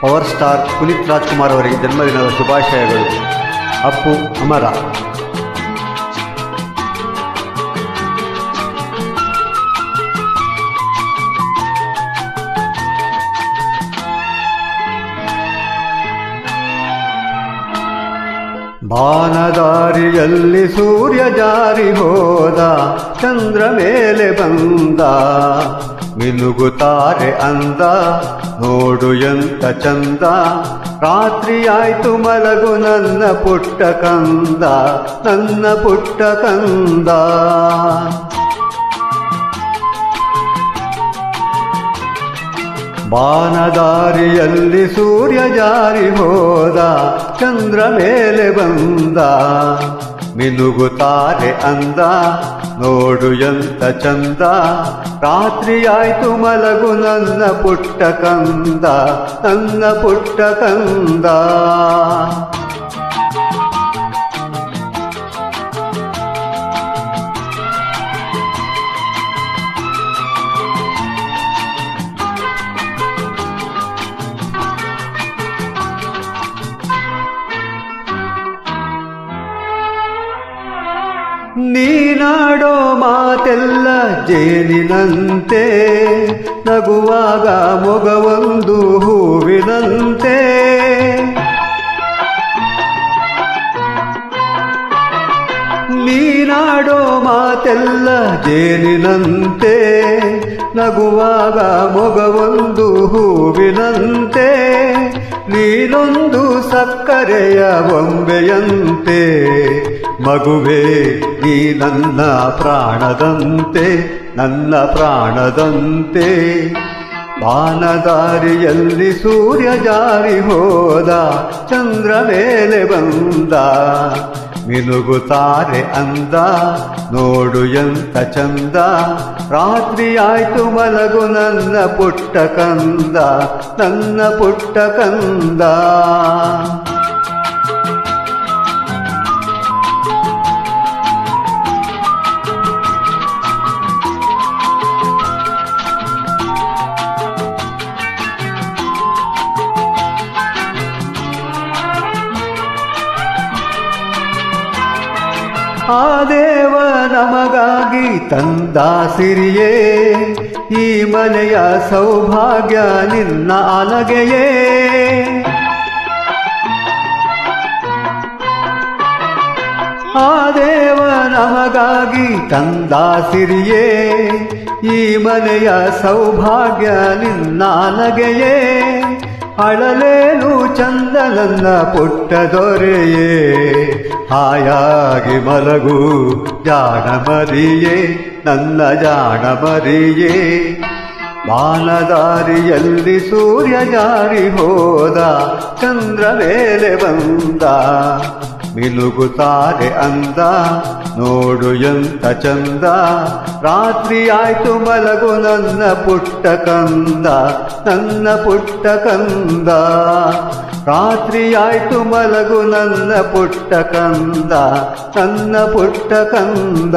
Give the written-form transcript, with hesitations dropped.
Power star Puneeth Rajkumar ಅವರಿಗೆ ಜನ್ಮದಿನದ ಶುಭಾಶಯಗಳು. ಅಪ್ಪು ಅಮರ. ಬಾನದಾರಿಯಲ್ಲಿ ಸೂರ್ಯ ಜಾರಿ ಹೋದ, ಚಂದ್ರ ಮೇಲೆ ಬಂದ, ಮಿನುಗುತ್ತಾರೆ ಅಂದ, ನೋಡು ಎಂತ ಚಂದ. ರಾತ್ರಿಯಾಯ್ತು ಮಲಗು ನನ್ನ ಪುಟ್ಟ ಕಂದ, ನನ್ನ ಪುಟ್ಟ ಕಂದ. ಬಾನದಾರಿಯಲ್ಲಿ ಸೂರ್ಯ ಜಾರಿ ಹೋದ, ಚಂದ್ರ ಮೇಲೆ ಬಂದ, ಮಿನುಗುತ್ತಾರೆ ಅಂದ, ನೋಡು ಎಂತ ಚಂದ. ರಾತ್ರಿಯಾಯ್ತು ಮಲಗು ನನ್ನ ಪುಟ್ಟ ಕಂದ, ನನ್ನ ಪುಟ್ಟ ಕಂದ. ನೀನಾಡೋ ಮಾತೆಲ್ಲ ಜೇನಿನಂತೆ, ನಗುವಾಗ ಮೊಗವೊಂದು ಹೂವಿನಂತೆ. ನೀನಾಡೋ ಮಾತೆಲ್ಲ ಜೇನಿನಂತೆ, ನಗುವಾಗ ಮೊಗವೊಂದು ಹೂವಿನಂತೆ. ನೀನೊಂದು ಸಕ್ಕರೆಯ ಬೊಂಬೆಯಂತೆ, ಮಗುವೇ ನೀ ನನ್ನ ಪ್ರಾಣದಂತೆ, ನನ್ನ ಪ್ರಾಣದಂತೆ. ಬಾನದಾರಿಯಲ್ಲಿ ಸೂರ್ಯ ಜಾರಿ ಹೋದ, ಚಂದ್ರ ಮೇಲೆ ಬಂದ, ಮಿನುಗುತ್ತಾರೆ ಅಂದ, ನೋಡು ಎಂತ ಚಂದ. ರಾತ್ರಿಯಾಯ್ತು ಮಲಗು ನನ್ನ ಪುಟ್ಟ ಕಂದ, ನನ್ನ ಪುಟ್ಟ ಕಂದ. ಆ ದೇವ ನಮಗಾಗಿ ತಂದ ಸಿರಿಯೇ, ಈ ಮನೆಯ ಸೌಭಾಗ್ಯ ನಿನ್ನ ಅಲಗೆಯೇ. ಆ ದೇವ ನಮಗಾಗಿ ತಂದ ಸಿರಿಯೇ, ಈ ಮನೆಯ ಸೌಭಾಗ್ಯ ನಿನ್ನ ಅಲಗೆಯೇ. ಅಳಲೇನು ಚಂದ ನನ್ನ ಪುಟ್ಟ ದೊರೆಯೇ, ಹಾಯಾಗಿ ಮಲಗು ಜಾಣ ಮರಿಯೇ, ನನ್ನ ಜಾಣ ಮರಿಯೇ. ಬಾನದಾರಿಯಲ್ಲಿ ಸೂರ್ಯ ಜಾರಿ ಹೋದ, ಚಂದ್ರ ಮೇಲೆ ಬಂದ, ಮಿನುಗುತ್ತಾರೆ ಅಂದ, ನೋಡು ಎಂತ ಚಂದ. ರಾತ್ರಿಯಾಯ್ತು ಮಲಗು ನನ್ನ ಪುಟ್ಟ ಕಂದ, ನನ್ನ ಪುಟ್ಟ ಕಂದ. ರಾತ್ರಿಯಾಯ್ತು ಮಲಗು ನನ್ನ ಪುಟ್ಟ ಕಂದ, ನನ್ನ ಪುಟ್ಟ ಕಂದ.